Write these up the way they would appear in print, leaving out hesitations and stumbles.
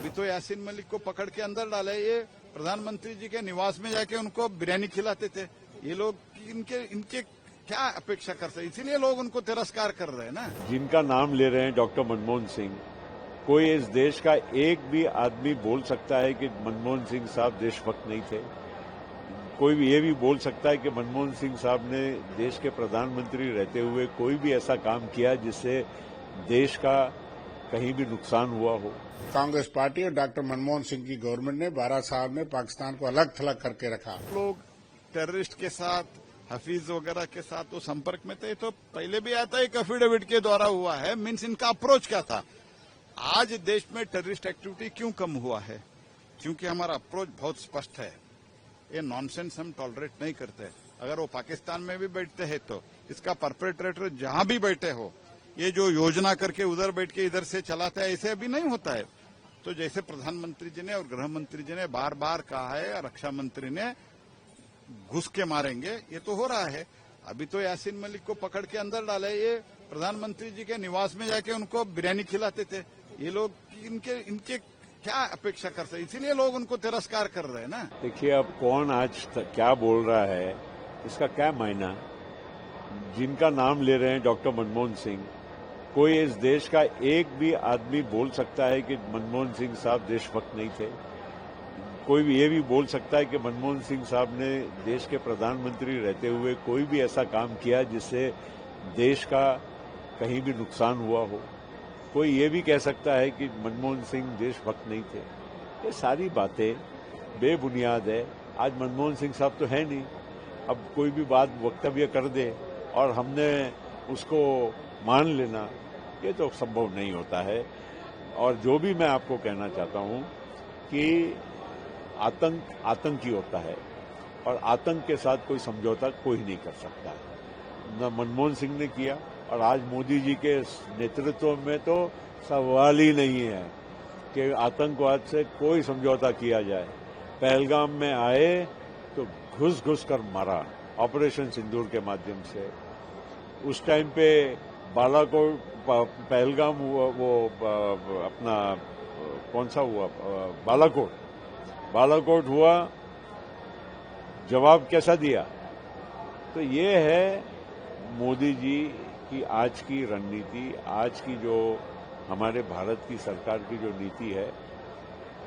अभी तो यासीन मलिक को पकड़ के अंदर डाले, ये प्रधानमंत्री जी के निवास में जाके उनको बिरयानी खिलाते थे। ये लोग इनके क्या अपेक्षा करते हैं, इसीलिए लोग उनको तिरस्कार कर रहे हैं ना। जिनका नाम ले रहे हैं डॉक्टर मनमोहन सिंह, कोई इस देश का एक भी आदमी बोल सकता है कि मनमोहन सिंह साहब देशभक्त नहीं थे। कोई भी ये भी बोल सकता है कि मनमोहन सिंह साहब ने देश के प्रधानमंत्री रहते हुए कोई भी ऐसा काम किया जिससे देश का कहीं भी नुकसान हुआ हो। कांग्रेस पार्टी और डॉक्टर मनमोहन सिंह की गवर्नमेंट ने 12 साल में पाकिस्तान को अलग थलग करके रखा। लोग टेररिस्ट के साथ, हफीज वगैरह के साथ तो संपर्क में थे, तो पहले भी आता है, एक एफिडेविट के द्वारा हुआ है। मीन्स इनका अप्रोच क्या था। आज देश में टेररिस्ट एक्टिविटी क्यों कम हुआ है? क्योंकि हमारा अप्रोच बहुत स्पष्ट है। ये नॉनसेंस हम टॉलरेट नहीं करते। अगर वो पाकिस्तान में भी बैठते हैं तो इसका परपेट्रेटर जहां भी बैठे हो, ये जो योजना करके उधर बैठ के इधर से चलाता है, ऐसे अभी नहीं होता है। तो जैसे प्रधानमंत्री जी ने और गृह मंत्री जी ने बार बार कहा है, रक्षा मंत्री ने घुस के मारेंगे, ये तो हो रहा है। अभी तो यासीन मलिक को पकड़ के अंदर डाले, ये प्रधानमंत्री जी के निवास में जाके उनको बिरयानी खिलाते थे। ये लोग इनके क्या अपेक्षा करते हैं, इसीलिए लोग उनको तिरस्कार कर रहे हैं ना। देखिए, अब कौन आज क्या बोल रहा है इसका क्या मायना। जिनका नाम ले रहे हैं डॉक्टर मनमोहन सिंह, कोई इस देश का एक भी आदमी बोल सकता है कि मनमोहन सिंह साहब देशभक्त नहीं थे। कोई भी ये भी बोल सकता है कि मनमोहन सिंह साहब ने देश के प्रधानमंत्री रहते हुए कोई भी ऐसा काम किया जिससे देश का कहीं भी नुकसान हुआ हो। कोई ये भी कह सकता है कि मनमोहन सिंह देशभक्त नहीं थे। ये सारी बातें बेबुनियाद है। आज मनमोहन सिंह साहब तो है नहीं, अब कोई भी बात वक्तव्य कर दे और हमने उसको मान लेना, ये तो संभव नहीं होता है। और जो भी मैं आपको कहना चाहता हूं कि आतंक आतंकी होता है और आतंक के साथ कोई समझौता कोई नहीं कर सकता है। न मनमोहन सिंह ने किया और आज मोदी जी के नेतृत्व में तो सवाल ही नहीं है कि आतंकवाद से कोई समझौता किया जाए। पहलगाम में आए तो घुस घुस कर मारा ऑपरेशन सिंदूर के माध्यम से। उस टाइम पे बालाकोट, पहलगाम हुआ, वो अपना कौन सा हुआ, बालाकोट हुआ, जवाब कैसा दिया। तो ये है मोदी जी की आज की रणनीति, आज की जो हमारे भारत की सरकार की जो नीति है,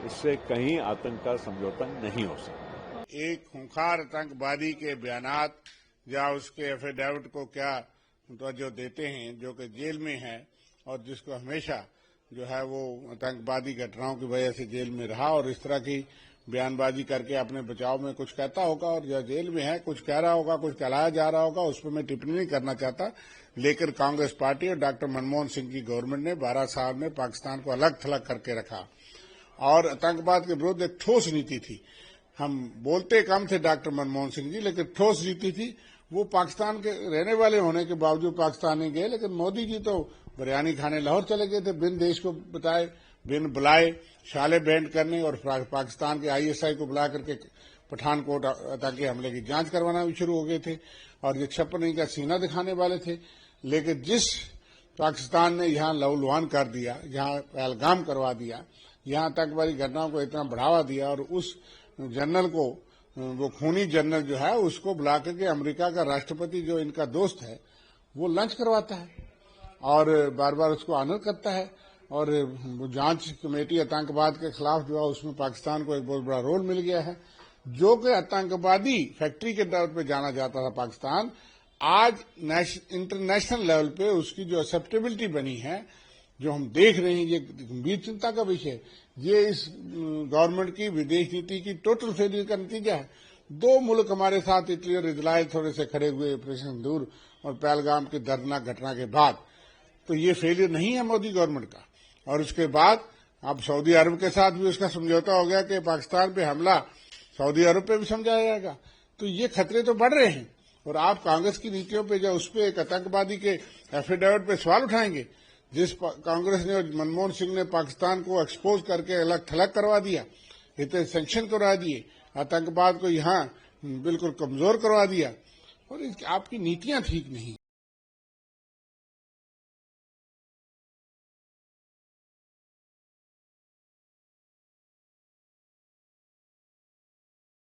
इससे कहीं आतंक का समझौता नहीं हो सकता। एक खूंखार आतंकवादी के बयानात या उसके एफिडेविट को क्या जो देते हैं, जो कि जेल में है और जिसको हमेशा जो है वो आतंकवादी घटनाओं की वजह से जेल में रहा और इस तरह की बयानबाजी करके अपने बचाव में कुछ कहता होगा और जो जेल में है कुछ कह रहा होगा, कुछ कहलाया जा रहा होगा, उस पर मैं टिप्पणी नहीं करना चाहता। लेकिन कांग्रेस पार्टी और डॉक्टर मनमोहन सिंह की गवर्नमेंट ने 12 साल में पाकिस्तान को अलग थलग करके रखा और आतंकवाद के विरुद्ध एक ठोस नीति थी। हम बोलते कम थे डॉक्टर मनमोहन सिंह जी, लेकिन ठोस नीति थी। वो पाकिस्तान के रहने वाले होने के बावजूद पाकिस्तान नहीं गए, लेकिन मोदी जी तो बिरयानी खाने लाहौर चले गए थे, बिन देश को बताए, बिन बुलाए, शाले बैंड करने और पाकिस्तान के ISI को बुला करके पठानकोट आतंकी हमले की जांच करवाना भी शुरू हो गए थे और ये 56 का सीना दिखाने वाले थे। लेकिन जिस पाकिस्तान ने यहाँ लहूलुहान कर दिया, यहाँ पहलगाम करवा दिया, यहाँ आतंकवादी घटनाओं को इतना बढ़ावा दिया और उस जनरल को, वो खूनी जनरल जो है, उसको बुला करके अमेरिका का राष्ट्रपति जो इनका दोस्त है वो लंच करवाता है और बार बार उसको ऑनर करता है। और जांच कमेटी आतंकवाद के खिलाफ जो है उसमें पाकिस्तान को एक बहुत बड़ा रोल मिल गया है। जो कि आतंकवादी फैक्ट्री के तौर पे जाना जाता था पाकिस्तान, आज इंटरनेशनल लेवल पे उसकी जो एक्सेप्टेबिलिटी बनी है, जो हम देख रहे हैं, ये गंभीर चिंता का विषय। ये इस गवर्नमेंट की विदेश नीति की टोटल फेलियर का नतीजा है। 2 मुल्क हमारे साथ, इटली और इजराइल, थोड़े से खड़े हुए ऑपरेशन सिंदूर और पहलगाम की दर्दनाक घटना के बाद। तो ये फेलियर नहीं है मोदी गवर्नमेंट का। और उसके बाद अब सऊदी अरब के साथ भी उसका समझौता हो गया कि पाकिस्तान पे हमला सऊदी अरब पे भी समझाया जाएगा। तो ये खतरे तो बढ़ रहे हैं और आप कांग्रेस की नीतियों पे जो उस पर एक आतंकवादी के एफिडेविट पे सवाल उठाएंगे, जिस कांग्रेस ने और मनमोहन सिंह ने पाकिस्तान को एक्सपोज करके अलग थलग करवा दिया, इतने सैंक्शन करवा दिए, आतंकवाद को यहाँ बिल्कुल कमजोर करवा दिया और आपकी नीतियां ठीक नहीं है।